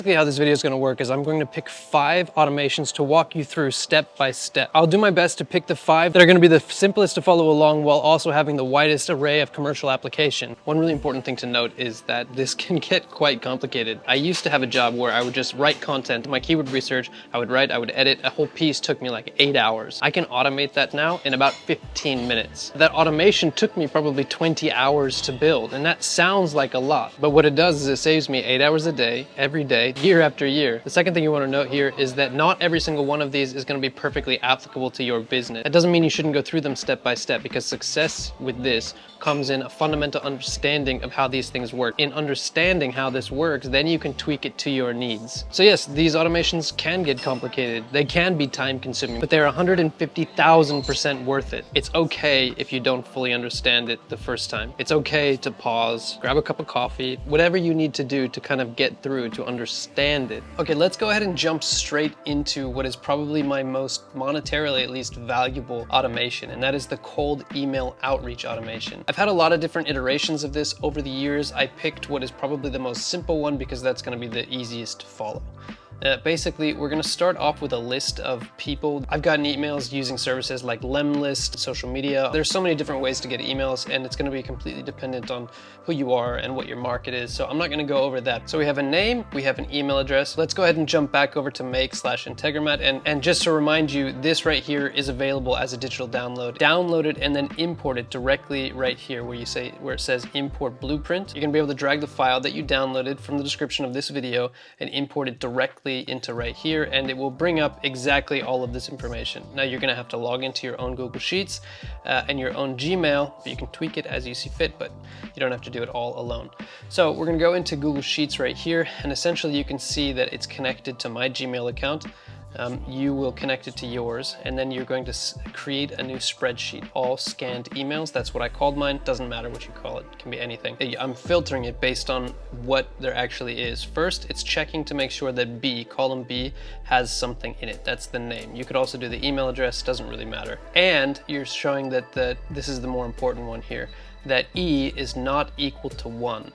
Basically how this video is going to work is I'm going to pick 5 automations to walk you through step by step. I'll do my best to pick the 5 that are going to be the simplest to follow along while also having the widest array of commercial application. One really important thing to note is that this can get quite complicated. I used to have a job where I would just write content, my keyword research, I would write, I would edit, a whole piece took me like 8 hours. I can automate that now in about 15 minutes. That automation took me probably 20 hours to build, and that sounds like a lot, but what it does is it saves me 8 hours a day, every day, year after year. The second thing you want to note here is that not every single one of these is going to be perfectly applicable to your business. That doesn't mean you shouldn't go through them step by step, because success with this comes in a fundamental understanding of how these things work. In understanding how this works, then you can tweak it to your needs. So yes, these automations can get complicated. They can be time consuming, but they're 150,000% worth it. It's okay if you don't fully understand it the first time. It's okay to pause, grab a cup of coffee, whatever you need to do to kind of get through to understand it. Okay, let's go ahead and jump straight into what is probably my most monetarily at least valuable automation, and that is the cold email outreach automation. I've had a lot of different iterations of this over the years. I picked what is probably the most simple one because that's going to be the easiest to follow. Basically, we're going to start off with a list of people. I've gotten emails using services like Lemlist, social media. There's so many different ways to get emails, and it's going to be completely dependent on who you are and what your market is. So I'm not going to go over that. So we have a name, we have an email address. Let's go ahead and jump back over to make/Integromat. And just to remind you, this right here is available as a digital download. Download it and then import it directly right here where it says import blueprint. You're going to be able to drag the file that you downloaded from the description of this video and import it directly into right here, and it will bring up exactly all of this information. Now you're going to have to log into your own Google Sheets and your own Gmail, but you can tweak it as you see fit, but you don't have to do it all alone. So we're going to go into Google Sheets right here, and essentially you can see that it's connected to my Gmail account. You will connect it to yours, and then you're going to create a new spreadsheet, all scanned emails. That's what I called mine. Doesn't matter what you call it. It can be anything. I'm filtering it based on what there actually is. First, it's checking to make sure that B, column B, has something in it. That's the name. You could also do the email address, doesn't really matter. And you're showing that this is the more important one here, that E is not equal to 1.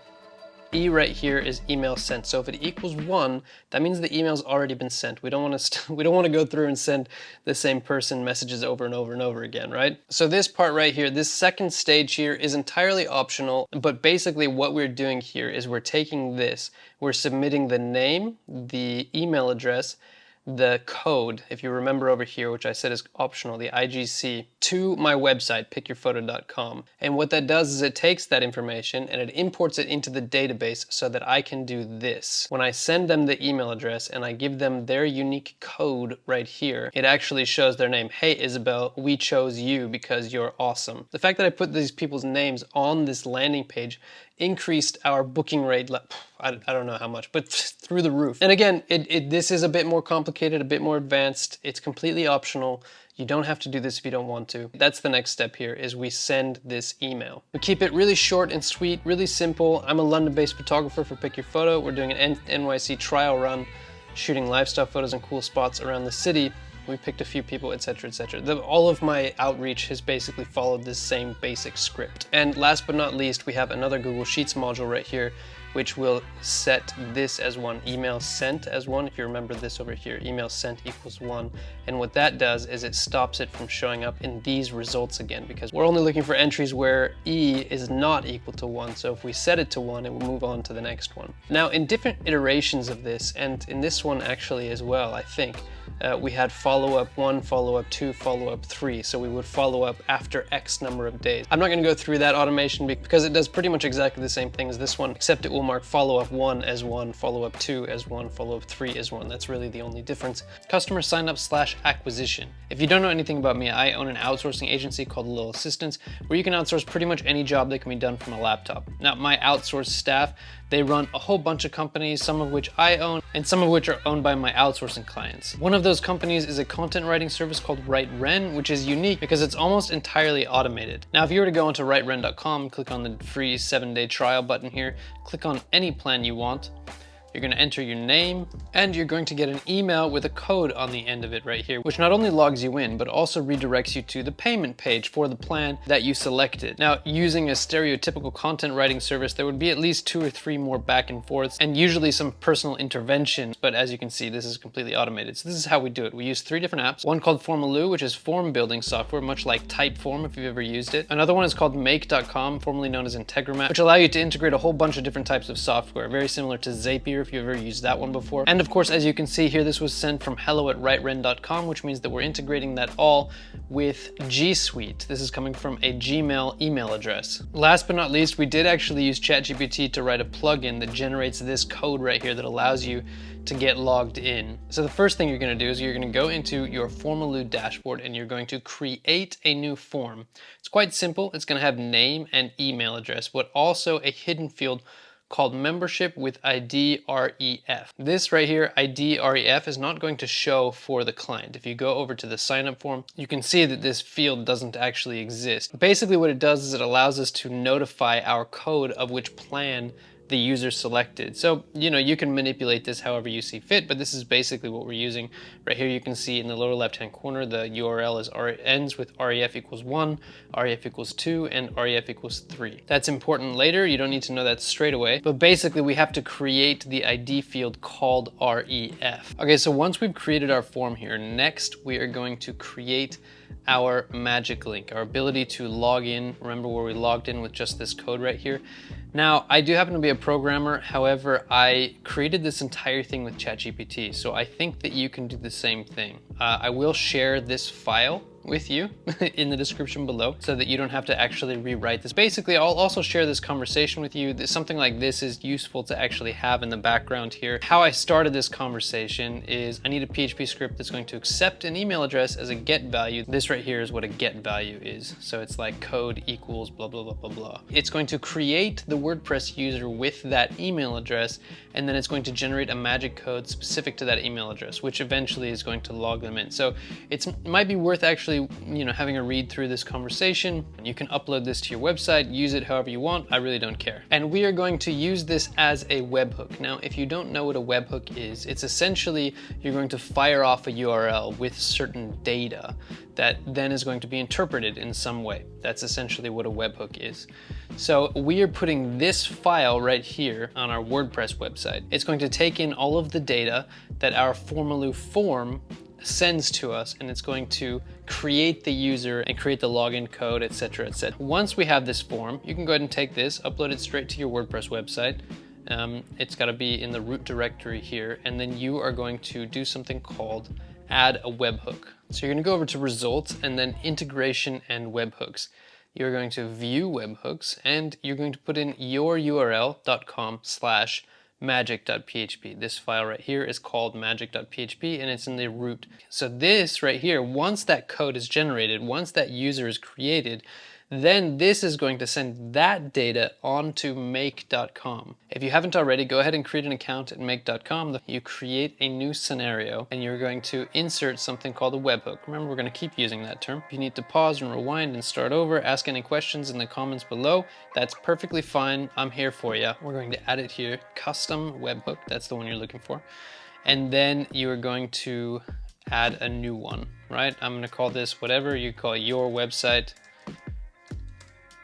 E right here is email sent. So if it equals 1, that means the email's already been sent. We don't want to go through and send the same person messages over and over and over again, right? So this part right here, this second stage here is entirely optional, but basically what we're doing here is we're taking this, we're submitting the name, the email address, the code, if you remember over here, which I said is optional, the IGC, to my website, pickyourphoto.com. And what that does is it takes that information and it imports it into the database so that I can do this. When I send them the email address and I give them their unique code right here, it actually shows their name. Hey, Isabel, we chose you because you're awesome. The fact that I put these people's names on this landing page increased our booking rate, I don't know how much, but through the roof. And again, this is a bit more complicated, a bit more advanced. It's completely optional. You don't have to do this if you don't want to. That's the next step here, is we send this email. We keep it really short and sweet, really simple. I'm a London-based photographer for Pick Your Photo. We're doing an NYC trial run, shooting lifestyle photos in cool spots around the city. We picked a few people, etc., etc. All of my outreach has basically followed this same basic script. And last but not least, we have another Google Sheets module right here, which will set this as 1, email sent as 1. If you remember this over here, email sent equals 1. And what that does is it stops it from showing up in these results again, because we're only looking for entries where E is not equal to 1. So if we set it to 1, it will move on to the next one. Now, in different iterations of this, and in this one actually as well, I think, we had follow-up 1, follow-up 2, follow-up 3. So we would follow up after X number of days. I'm not going to go through that automation because it does pretty much exactly the same thing as this one, except it will mark follow-up 1 as 1, follow-up 2 as 1, follow-up 3 as 1. That's really the only difference. Customer sign-up/acquisition. If you don't know anything about me, I own an outsourcing agency called Little Assistants, where you can outsource pretty much any job that can be done from a laptop. Now, my outsourced staff, they run a whole bunch of companies, some of which I own, and some of which are owned by my outsourcing clients. One of those companies is a content writing service called WriteRen, which is unique because it's almost entirely automated. Now, if you were to go onto WriteRen.com, click on the free 7-day trial button here, click on any plan you want, You're going to enter your name, and you're going to get an email with a code on the end of it right here, which not only logs you in, but also redirects you to the payment page for the plan that you selected. Now, using a stereotypical content writing service, there would be at least 2 or 3 more back and forths, and usually some personal intervention. But as you can see, this is completely automated. So this is how we do it. We use 3 different apps. One called Formaloo, which is form building software, much like Typeform if you've ever used it. Another one is called Make.com, formerly known as Integromat, which allow you to integrate a whole bunch of different types of software, very similar to Zapier if you've ever used that one before. And of course, as you can see here, this was sent from hello@writeren.com, which means that we're integrating that all with G Suite. This is coming from a Gmail email address. Last but not least, we did actually use ChatGPT to write a plugin that generates this code right here that allows you to get logged in. So the first thing you're going to do is you're going to go into your Formaloo dashboard and you're going to create a new form. It's quite simple. It's going to have name and email address, but also a hidden field called membership with ID REF. This right here, ID REF, is not going to show for the client. If you go over to the sign up form, you can see that this field doesn't actually exist. Basically what it does is it allows us to notify our code of which plan the user selected. So, you can manipulate this however you see fit, but this is basically what we're using. Right here you can see in the lower left-hand corner, the URL ends with ref equals 1, ref equals 2, and ref equals 3. That's important later. You don't need to know that straight away, but basically we have to create the ID field called ref. Okay, so once we've created our form here, next we are going to create our magic link, our ability to log in. Remember where we logged in with just this code right here? Now, I do happen to be a programmer. However, I created this entire thing with ChatGPT, so I think that you can do the same thing. I will share this file with you in the description below so that you don't have to actually rewrite this. Basically, I'll also share this conversation with you. Something like this is useful to actually have in the background here. How I started this conversation is I need a PHP script that's going to accept an email address as a get value. This right here is what a get value is. So it's like code equals blah, blah, blah, blah, blah. It's going to create the WordPress user with that email address, and then it's going to generate a magic code specific to that email address, which eventually is going to log them in. So it might be worth actually having a read through this conversation. You can upload this to your website, use it however you want. I really don't care. And we are going to use this as a webhook. Now, if you don't know what a webhook is, it's essentially you're going to fire off a URL with certain data that then is going to be interpreted in some way. That's essentially what a webhook is. So we are putting this file right here on our WordPress website. It's going to take in all of the data that our Formaloo form sends to us, and it's going to create the user and create the login code, etc., etc. Once we have this form, you can go ahead and take this, upload it straight to your WordPress website. It's got to be in the root directory here, and then you are going to do something called add a webhook. So you're going to go over to results and then integration and webhooks. You're going to view webhooks, and you're going to put in your url.com/magic.php. This file right here is called magic.php, and it's in the root. So this right here, once that code is generated, once that user is created, then this is going to send that data onto make.com. If you haven't already, go ahead and create an account at make.com. You create a new scenario and you're going to insert something called a webhook. Remember, we're going to keep using that term. If you need to pause and rewind and start over, ask any questions in the comments below. That's perfectly fine. I'm here for you. We're going to add it here. Custom webhook, that's the one you're looking for. And then you are going to add a new one, right? I'm going to call this whatever you call your website.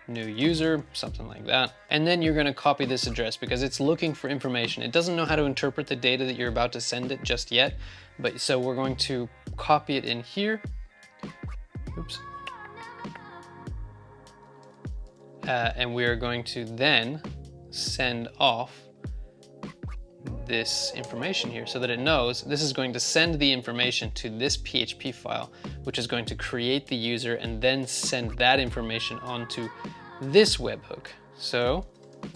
New user, something like that. And then you're going to copy this address because it's looking for information. It doesn't know how to interpret the data that you're about to send it just yet, but so we're going to copy it in here. Oops. And we are going to then send off this information here so that it knows this is going to send the information to this PHP file, which is going to create the user and then send that information onto this webhook. So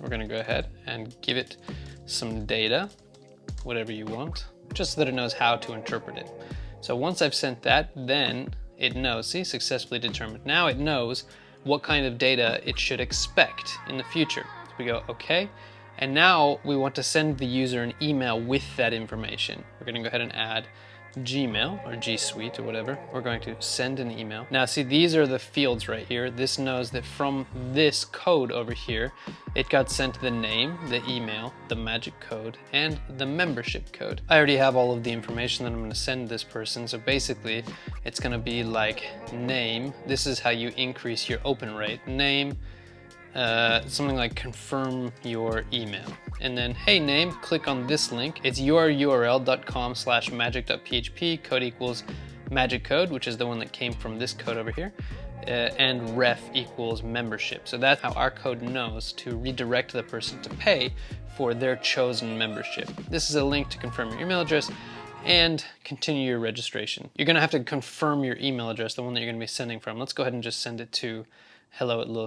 we're going to go ahead and give it some data, whatever you want, just so that it knows how to interpret it. So once I've sent that, then it knows, see, successfully determined. Now it knows what kind of data it should expect in the future. So we go, okay. And now we want to send the user an email with that information. We're going to go ahead and add Gmail or G Suite or whatever. We're going to send an email. Now see, these are the fields right here. This knows that from this code over here, it got sent the name, the email, the magic code, and the membership code. I already have all of the information that I'm going to send this person. So basically it's going to be like name. This is how you increase your open rate. Name, something like confirm your email. And then, hey name, click on this link. It's yoururl.com/magic.php, code equals magic code, which is the one that came from this code over here. And ref equals membership. So that's how our code knows to redirect the person to pay for their chosen membership. This is a link to confirm your email address and continue your registration. You're gonna have to confirm your email address, the one that you're gonna be sending from. Let's go ahead and just send it to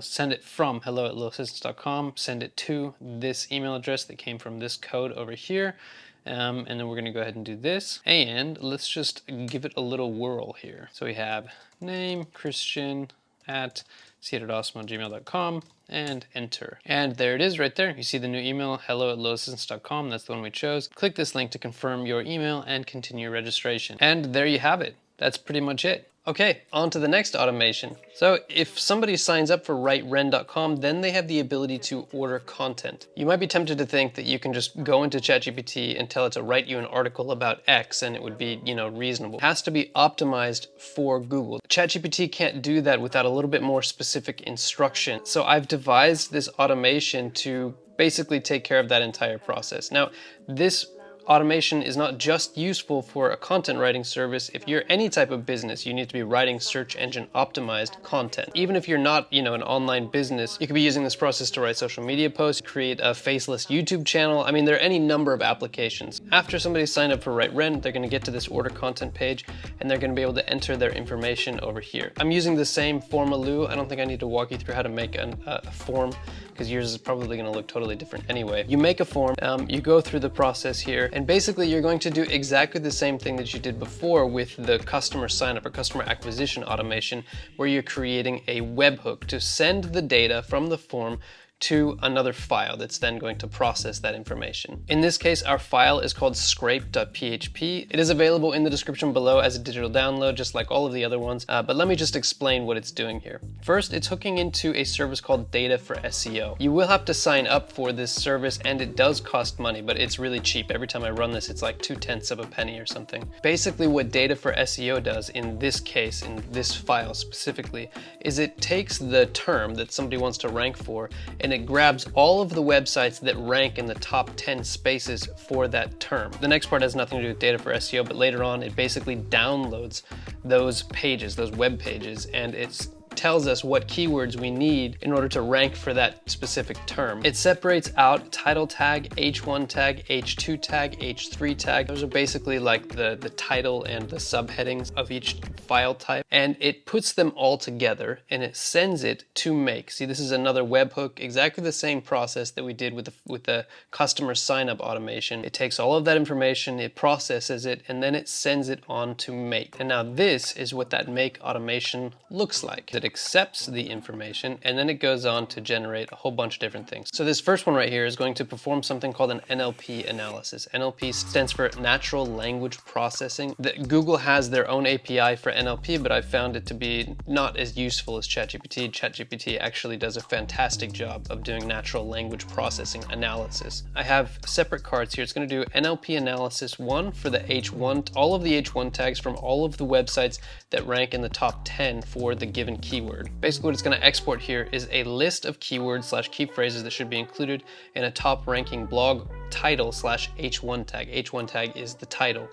send it from hello@littleassistants.com, send it to this email address that came from this code over here. And then we're gonna go ahead and do this. And let's just give it a little whirl here. So we have name, Christian@c.awesome@gmail.com and enter. And there it is right there. You see the new email, hello@littleassistants.com. That's the one we chose. Click this link to confirm your email and continue registration. And there you have it. That's pretty much it. Okay, on to the next automation. So if somebody signs up for writeren.com, then they have the ability to order content. You might be tempted to think that you can just go into ChatGPT and tell it to write you an article about X and it would be, reasonable. It has to be optimized for Google. ChatGPT can't do that without a little bit more specific instruction. So I've devised this automation to basically take care of that entire process. Now, this automation is not just useful for a content writing service. If you're any type of business, you need to be writing search engine optimized content. Even if you're not, an online business, you could be using this process to write social media posts, create a Faceless YouTube channel. I mean, there are any number of applications. After somebody signed up for WriteRen, they're going to get to this order content page and they're going to be able to enter their information over here. I'm using the same formaloo. I don't think I need to walk you through how to make a form, because yours is probably going to look totally different anyway. You make a form, you go through the process here, and basically you're going to do exactly the same thing that you did before with the customer sign-up or customer acquisition automation, where you're creating a webhook to send the data from the form to another file that's then going to process that information. In this case, our file is called scrape.php. It is available in the description below as a digital download, just like all of the other ones, but let me just explain what it's doing here. First, it's hooking into a service called Data for SEO. You will have to sign up for this service, and it does cost money, but it's really cheap. Every time I run this, it's like 2/10 of a penny or something. Basically, what Data for SEO does in this case, in this file specifically, is it takes the term that somebody wants to rank for, and it grabs all of the websites that rank in the top 10 spaces for that term. The next part has nothing to do with Data for SEO, but later on it basically downloads those pages, those web pages, and it's tells us what keywords we need in order to rank for that specific term. It separates out title tag, H1 tag, H2 tag, H3 tag. Those are basically like the title and the subheadings of each file type, and it puts them all together and it sends it to make. See, this is another webhook, exactly the same process that we did with the customer sign-up automation. It takes all of that information, it processes it, and then it sends it on to make. And now this is what that make automation looks like. It accepts the information, and then it goes on to generate a whole bunch of different things. So this first one right here is going to perform something called an NLP analysis. NLP stands for Natural Language Processing. Google has their own API for NLP, but I found it to be not as useful as ChatGPT. ChatGPT actually does a fantastic job of doing natural language processing analysis. I have separate cards here. It's going to do NLP analysis 1 for the H1, all of the H1 tags from all of the websites that rank in the top 10 for the given keyword. Basically what it's going to export here is a list of keywords / key phrases that should be included in a top ranking blog title / H1 tag. H1 tag is the title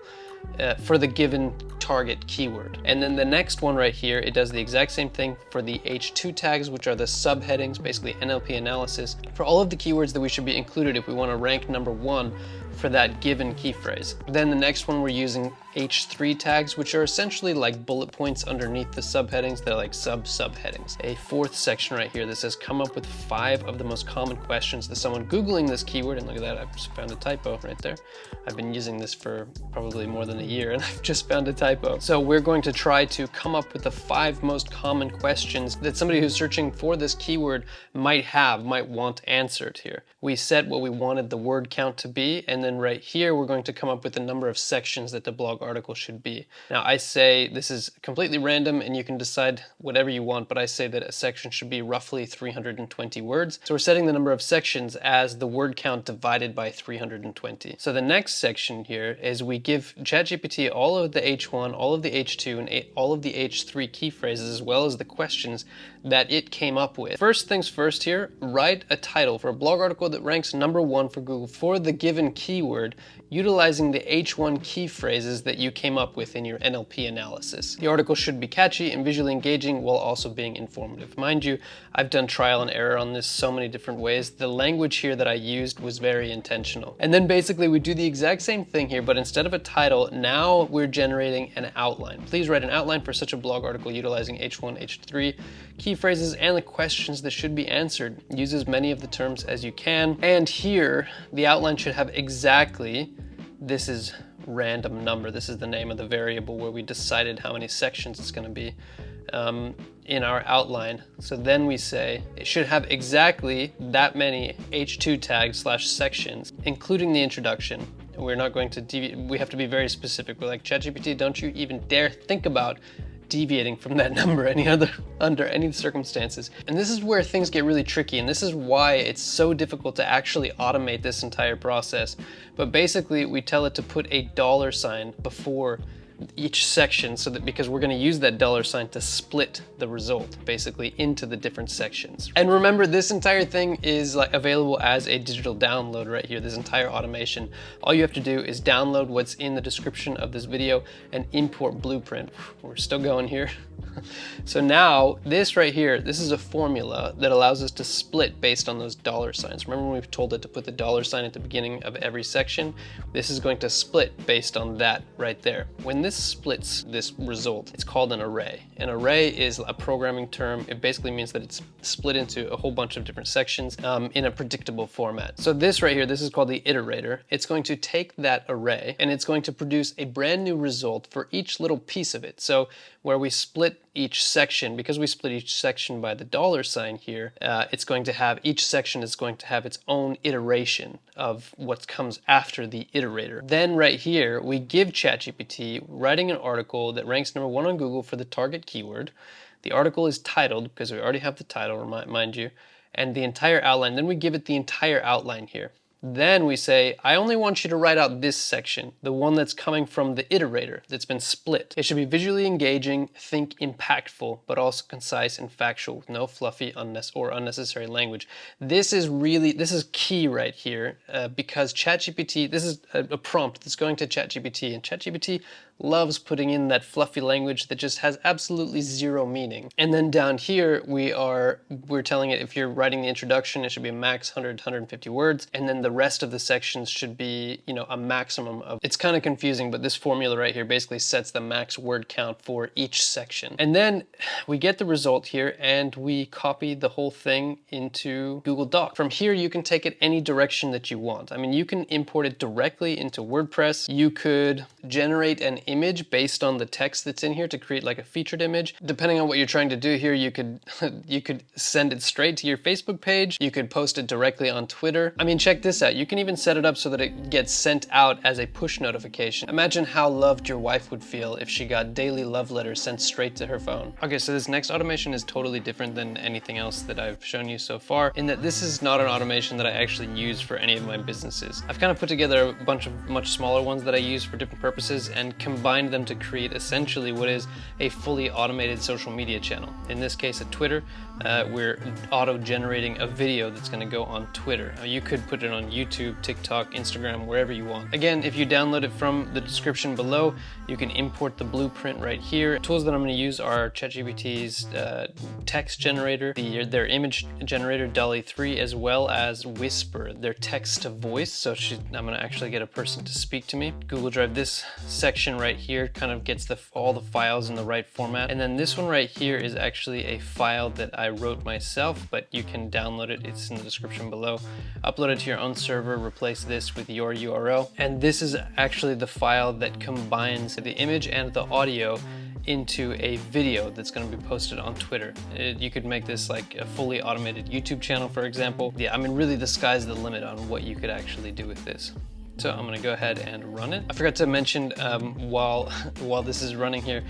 for the given target keyword. And then the next one right here, it does the exact same thing for the H2 tags, which are the subheadings, basically NLP analysis, for all of the keywords that we should be included if we want to rank number 1 for that given key phrase. Then the next one, we're using H3 tags, which are essentially like bullet points underneath the subheadings. They're like subheadings. A fourth section right here that says come up with 5 of the most common questions that someone Googling this keyword, and look at that, I've oops, found a typo right there. I've been using this for probably more than a year and I've just found a typo. So we're going to try to come up with the 5 most common questions that somebody who's searching for this keyword might want answered here. We set what we wanted the word count to be, and then right here we're going to come up with the number of sections that the blog article should be. Now I say this is completely random and you can decide whatever you want, but I say that a section should be roughly 320 words. So we're setting the number of sections as the word count divided by 320. So the next section here is we give ChatGPT all of the H1, all of the H2, and all of the H3 key phrases, as well as the questions that it came up with. First things first here, write a title for a blog article that ranks #1 for Google for the given keyword, utilizing the H1 key phrases that you came up with in your NLP analysis. The article should be catchy and visually engaging while also being informative. Mind you, I've done trial and error on this so many different ways. The language here that I used was very intentional. And then basically we do the exact same thing here, but instead of a title, now we're generating an outline. Please write an outline for such a blog article utilizing H1, H3 key phrases and the questions that should be answered. Use as many of the terms as you can. And here, the outline should have exactly, this is random number. This is the name of the variable where we decided how many sections it's going to be in our outline. So then we say it should have exactly that many H2 tags / sections, including the introduction. We're not going to deviate. We have to be very specific. We're like, ChatGPT, don't you even dare think about deviating from that number under any circumstances. And this is where things get really tricky, and this is why it's so difficult to actually automate this entire process. But basically we tell it to put a $sign before each section, so that because we're going to use that $sign to split the result basically into the different sections. And remember, this entire thing is like available as a digital download right here, this entire automation. All you have to do is download what's in the description of this video and import Blueprint. We're still going here. So now this right here, this is a formula that allows us to split based on those $signs. Remember when we've told it to put the $sign at the beginning of every section? This is going to split based on that right there. When this splits this result, it's called an array. An array is a programming term. It basically means that it's split into a whole bunch of different sections in a predictable format. So this right here, this is called the iterator. It's going to take that array and it's going to produce a brand new result for each little piece of it. So where we split each section, because we split each section by the $sign here, it's going to have, each section is going to have its own iteration of what comes after the iterator. Then right here, we give ChatGPT writing an article that ranks #1 on Google for the target keyword. The article is titled, because we already have the title, mind you, and the entire outline. Then we give it the entire outline here. Then we say, I only want you to write out this section, the one that's coming from the iterator that's been split. It should be visually engaging, think impactful, but also concise and factual with no fluffy or unnecessary language. This is key right here because ChatGPT, this is a prompt that's going to ChatGPT, and ChatGPT loves putting in that fluffy language that just has absolutely zero meaning. And then down here, we're telling it if you're writing the introduction, it should be a max 100 to 150 words, and then the rest of the sections should be, a maximum of, it's kind of confusing, but this formula right here basically sets the max word count for each section. And then we get the result here and we copy the whole thing into Google Doc. From here, you can take it any direction that you want. I mean, you can import it directly into WordPress. You could generate an image based on the text that's in here to create like a featured image. Depending on what you're trying to do here, you could send it straight to your Facebook page. You could post it directly on Twitter. I mean, check this out. You can even set it up so that it gets sent out as a push notification. Imagine how loved your wife would feel if she got daily love letters sent straight to her phone. Okay, so this next automation is totally different than anything else that I've shown you so far, in that this is not an automation that I actually use for any of my businesses. I've kind of put together a bunch of much smaller ones that I use for different purposes and combined them to create essentially what is a fully automated social media channel. In this case, at Twitter, we're auto-generating a video that's going to go on Twitter. You could put it on YouTube, TikTok, Instagram, wherever you want. Again, if you download it from the description below, you can import the blueprint right here. Tools that I'm going to use are ChatGPT's text generator, their image generator, DALL-E 3, as well as Whisper, their text to voice. So I'm going to actually get a person to speak to me. Google Drive, this section right here kind of gets all the files in the right format. And then this one right here is actually a file that I wrote myself, but you can download it. It's in the description below. Upload it to your own server replace this with your URL. And this is actually the file that combines the image and the audio into a video that's going to be posted on Twitter. You could make this like a fully automated YouTube channel, for example. Yeah, I mean, really the sky's the limit on what you could actually do with this. So I'm gonna go ahead and run it. I forgot to mention while this is running here,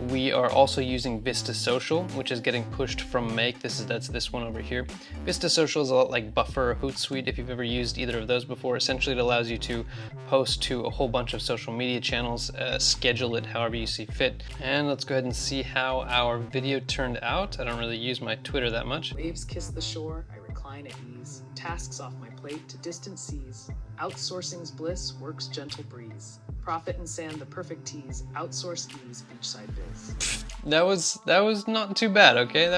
we are also using Vista Social, which is getting pushed from Make. That's this one over here. Vista Social is a lot like Buffer or Hootsuite if you've ever used either of those before. Essentially, it allows you to post to a whole bunch of social media channels, schedule it however you see fit. And let's go ahead and see how our video turned out. I don't really use my Twitter that much. Waves kiss the shore, I recline at ease. Tasks off my plate to distant seas. Outsourcing's bliss, work's gentle breeze. Profit and sand, the perfect tease. Outsource ease, beachside biz. That was not too bad, okay?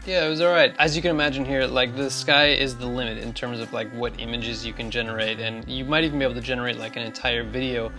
Yeah, it was alright. As you can imagine here, like the sky is the limit in terms of like what images you can generate, and you might even be able to generate like an entire video